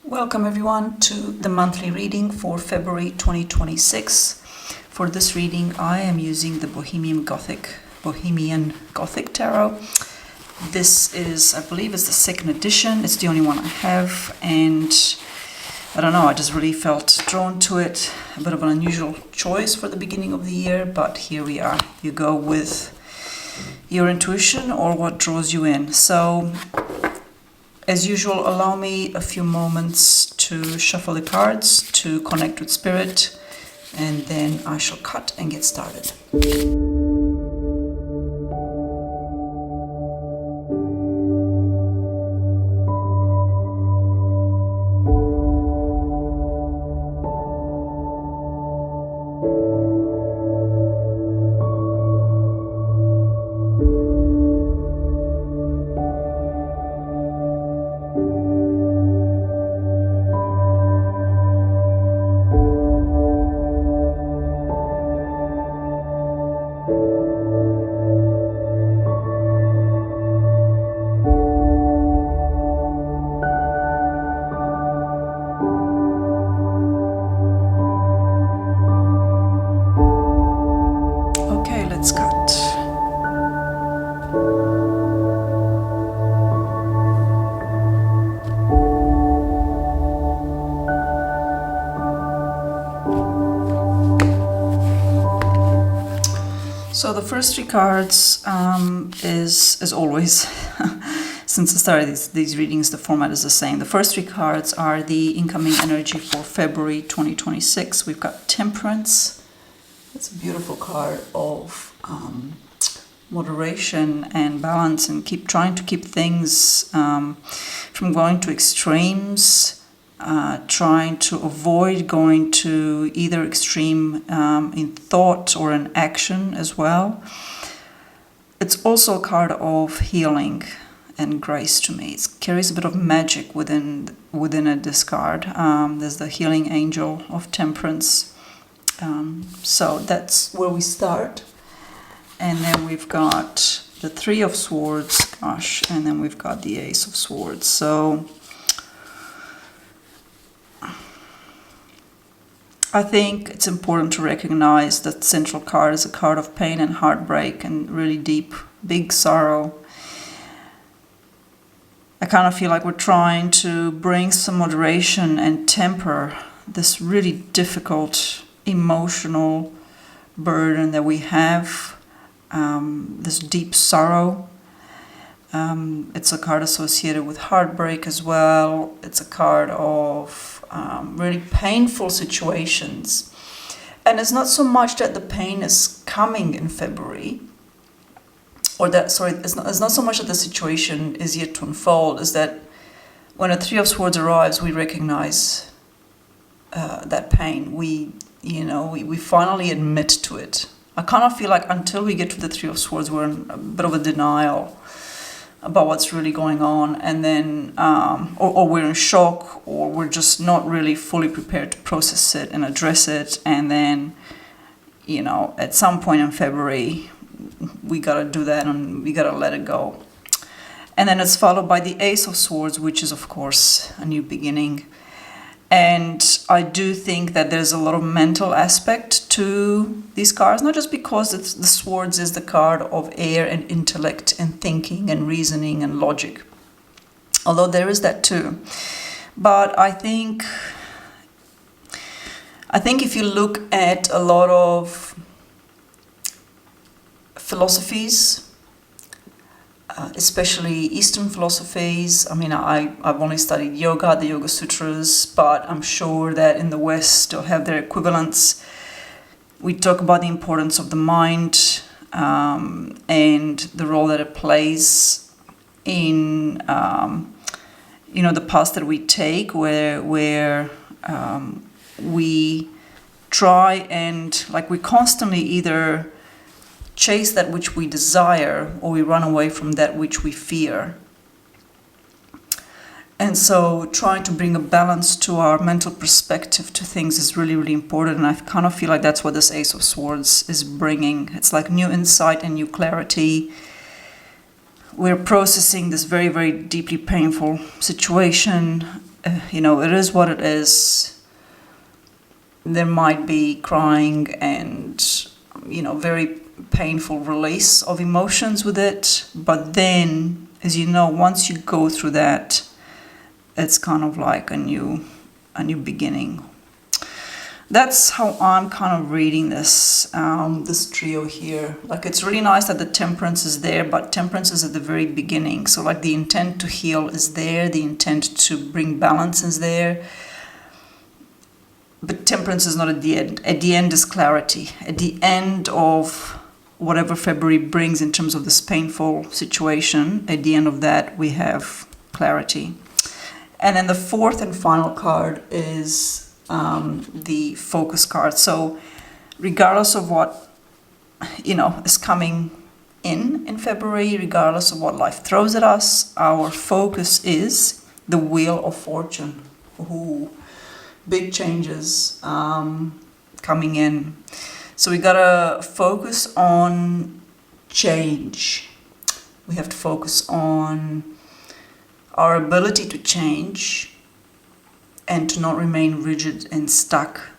Welcome everyone to the monthly reading for February 2026. For this reading I am using the Bohemian Gothic Tarot. This is, I believe, it's the second edition. It's the only one I have, and I don't know, I just really felt drawn to it. A bit of an unusual choice for the beginning of the year, but here we are. You go with your intuition or what draws you in. So as usual, allow me a few moments to shuffle the cards, to connect with spirit, and then I shall cut and get started. Let's cut. So the first three cards is, as always, since I started these readings, the format is the same. The first three cards are the incoming energy for February 2026. We've got Temperance. It's a beautiful card of moderation and balance, and trying to keep things from going to extremes, trying to avoid going to either extreme in thought or in action as well. It's also a card of healing and grace to me. It carries a bit of magic within it, this card. There's the healing angel of Temperance. So that's where we start. And then we've got the Three of Swords, and then we've got the Ace of Swords. So I think it's important to recognize that central card is a card of pain and heartbreak and really deep, big sorrow. I kind of feel like we're trying to bring some moderation and temper this really difficult emotional burden that we have, this deep sorrow. It's a card associated with heartbreak as well. It's a card of really painful situations. And it's not so much that the pain is coming in February, it's not so much that the situation is yet to unfold, is that when a Three of Swords arrives, we recognize that pain. We finally admit to it. I kind of feel like until we get to the Three of Swords, we're in a bit of a denial about what's really going on, and then or we're in shock, or we're just not really fully prepared to process it and address it. And then, at some point in February, we gotta do that, and we gotta let it go. And then it's followed by the Ace of Swords, which is of course a new beginning. And I do think that there's a lot of mental aspect to these cards, not just because the swords is the card of air and intellect and thinking and reasoning and logic, although there is that too. But I think if you look at a lot of philosophies, especially Eastern philosophies. I mean, I've only studied yoga, the Yoga Sutras, but I'm sure that in the West still have their equivalents. We talk about the importance of the mind and the role that it plays in, the paths that we take, where we try and, we constantly either chase that which we desire, or we run away from that which we fear. And so trying to bring a balance to our mental perspective to things is really, really important. And I kind of feel like that's what this Ace of Swords is bringing. It's like new insight and new clarity. We're processing this very, very deeply painful situation it is what it is. There might be crying and, very painful release of emotions with it. But then, as you know, once you go through that, it's kind of like a new beginning. That's how I'm kind of reading this trio here. Like, it's really nice that the temperance is there, but temperance is at the very beginning. So like the intent to heal is there, the intent to bring balance is there. But temperance is not at the end. At the end is clarity. At the end of whatever February brings in terms of this painful situation, at the end of that we have clarity. And then the fourth and final card is the focus card. So regardless of what is coming in February, regardless of what life throws at us, our focus is the wheel of fortune. Ooh, big changes coming in. So we gotta focus on change. We have to focus on our ability to change and to not remain rigid and stuck.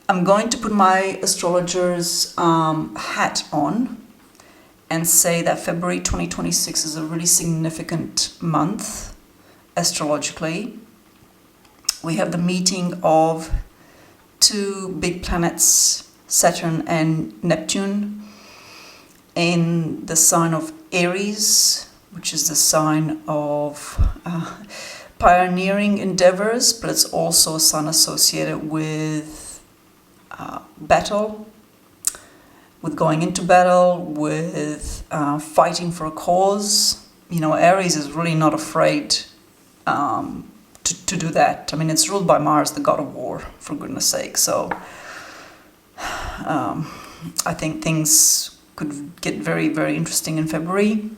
I'm going to put my astrologer's hat on and say that February 2026 is a really significant month astrologically. We have the meeting of two big planets, Saturn and Neptune, in the sign of Aries, which is the sign of pioneering endeavors, but it's also a sign associated with battle, with going into battle, with fighting for a cause. Aries is really not afraid to do that. I mean, it's ruled by Mars, the god of war, for goodness sake. So I think things could get very, very interesting in February.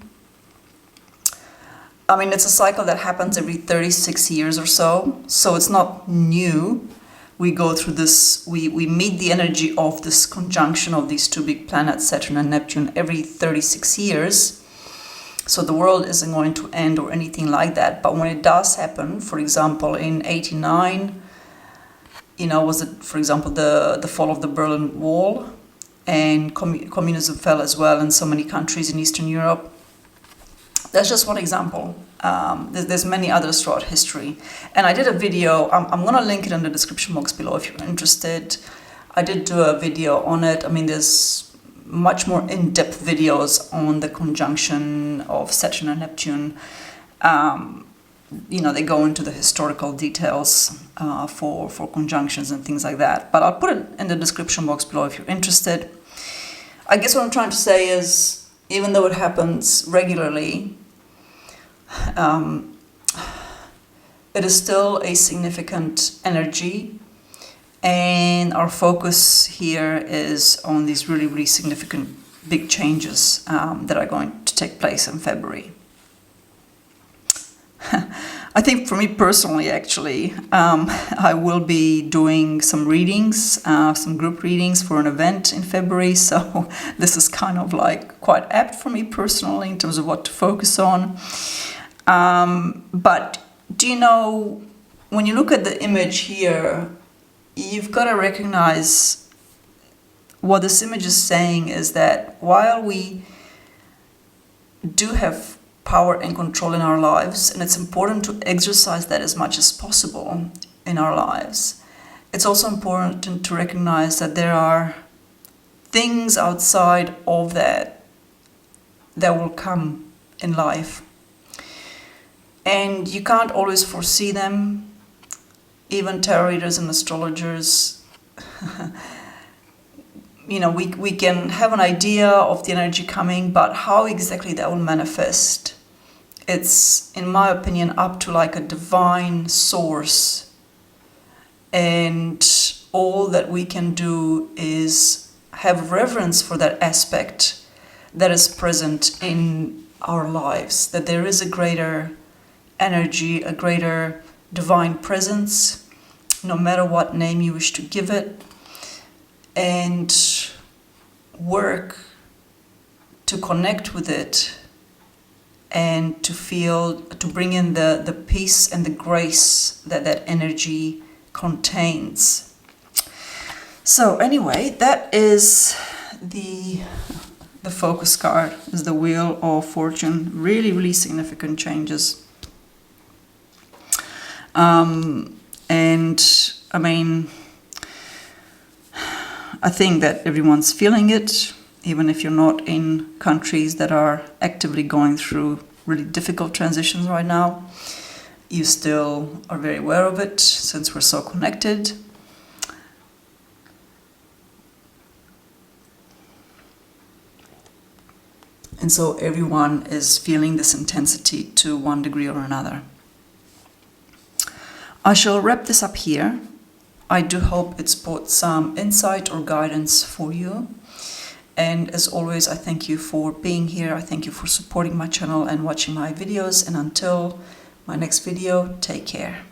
I mean, it's a cycle that happens every 36 years or so, so it's not new. We go through this, we meet the energy of this conjunction of these two big planets, Saturn and Neptune, every 36 years. So the world isn't going to end or anything like that. But when it does happen, for example, in 89, was it, for example, the fall of the Berlin Wall, and communism fell as well in so many countries in Eastern Europe. That's just one example. There's many others throughout history. And I did a video, I'm going to link it in the description box below if you're interested. I did do a video on it. I mean, there's much more in-depth videos on the conjunction of Saturn and Neptune. They go into the historical details for conjunctions and things like that. But I'll put it in the description box below if you're interested. I guess what I'm trying to say is, even though it happens regularly, it is still a significant energy, and our focus here is on these really, really significant big changes that are going to take place in February. I think for me personally, actually, I will be doing some readings, some group readings for an event in February. So this is kind of like quite apt for me personally in terms of what to focus on. But do you know, when you look at the image here, you've got to recognize what this image is saying is that while we do have power and control in our lives, and it's important to exercise that as much as possible in our lives, it's also important to recognize that there are things outside of that will come in life. And you can't always foresee them. Even tarot readers and astrologers, we can have an idea of the energy coming, but how exactly that will manifest, it's, in my opinion, up to like a divine source. And all that we can do is have reverence for that aspect that is present in our lives, that there is a greater energy, a greater divine presence, no matter what name you wish to give it, and work to connect with it and to bring in the peace and the grace that that energy contains. So anyway, that is the focus card, is the Wheel of Fortune. Really, really significant changes. And I mean, I think that everyone's feeling it, even if you're not in countries that are actively going through really difficult transitions right now. You still are very aware of it, since we're so connected. And so everyone is feeling this intensity to one degree or another. I shall wrap this up here. I do hope it's brought some insight or guidance for you. And as always, I thank you for being here. I thank you for supporting my channel and watching my videos. And until my next video, take care.